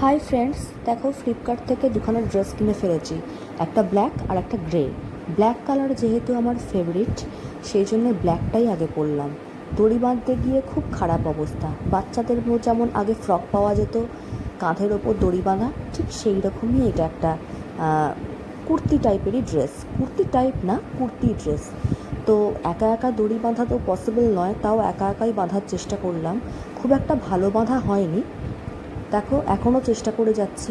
Hi friends, দেখো Flipkart থেকে দুখানা ড্রেস কিনে ফেলেছি, একটা ব্ল্যাক আর একটা গ্রে। ব্ল্যাক কালার যেহেতু আমার ফেভারিট, সেই জন্য ব্ল্যাকটাই আগে পরলাম। দড়ি বাঁধতে গিয়ে খুব খারাপ অবস্থা। বাচ্চাদের যেমন আগে ফ্রক পাওয়া যেত কাঁধের ওপর দড়ি বাঁধা, ঠিক সেই রকমই এটা একটা কুর্তি টাইপেরই ড্রেস। কুর্তি টাইপ না, কুর্তি ড্রেস। তো একা একা দড়ি বাঁধা তো পসিবল নয়, তাও একা একাই বাঁধার চেষ্টা করলাম। খুব একটা ভালো বাঁধা হয়নি। দেখো এখনও চেষ্টা করে যাচ্ছি।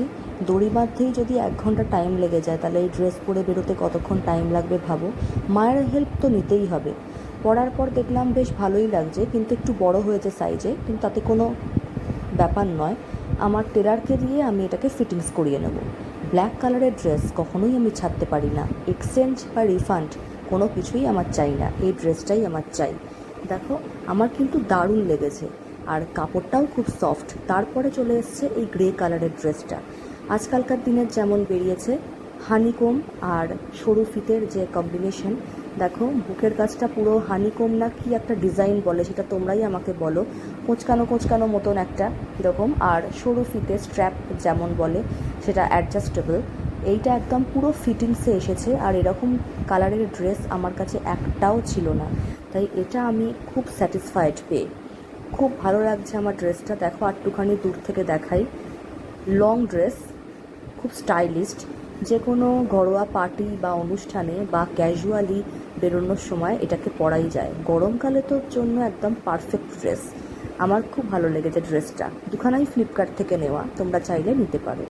দড়ি বাঁধতেই যদি 1 ঘন্টা টাইম লেগে যায়, তাহলে এই ড্রেস পরে বেরোতে কতক্ষণ টাইম লাগবে ভাবো। মায়ের হেল্প তো নিতেই হবে। পরার পর দেখলাম বেশ ভালোই লাগছে, কিন্তু একটু বড় হয়েছে সাইজে, কিন্তু তাতে কোনো ব্যাপার নয়। আমার টেলারকে দিয়ে আমি এটাকে ফিটিংস করিয়ে নেব। ব্ল্যাক কালারের ড্রেস কখনোই আমি ছাড়তে পারি না। এক্সচেঞ্জ বা রিফান্ড কোনো কিছুই আমার চাই না, এই ড্রেসটাই আমার চাই। দেখো আমার কিন্তু দারুণ লেগেছে, আর কাপড়টাও খুব সফট। তারপরে চলে এসছে এই গ্রে কালারের ড্রেসটা। আজকালকার দিনের যেমন বেরিয়েছে হানিকোম আর সরু ফিতের যে কম্বিনেশন, দেখো বুকের কাছটা পুরো হানিকোম না কি একটা ডিজাইন বলে, সেটা তোমরাই আমাকে বলো। কোঁচকানো কোঁচকানো মতন একটা কীরকম, আর সরু ফিতে স্ট্র্যাপ যেমন বলে, সেটা অ্যাডজাস্টেবল। এইটা একদম পুরো ফিটিংসে এসেছে, আর এরকম কালারের ড্রেস আমার কাছে একটাও ছিল না। তাই এটা আমি খুব স্যাটিসফাইড পেয়ে। খুব ভালো লাগছে আমার ড্রেসটা। দেখো একটুখানি দূর থেকে দেখাই। লং ড্রেস, খুব স্টাইলিস্ট। যে কোনো ঘরোয়া পার্টি বা অনুষ্ঠানে বা ক্যাজুয়ালি বেরোনোর সময় এটাকে পরাই যায়। গরমকালে তোর জন্য একদম পারফেক্ট ড্রেস। আমার খুব ভালো লেগেছে ড্রেসটা। দুখানাই ফ্লিপকার্ট থেকে নেওয়া, তোমরা চাইলে নিতে পারো।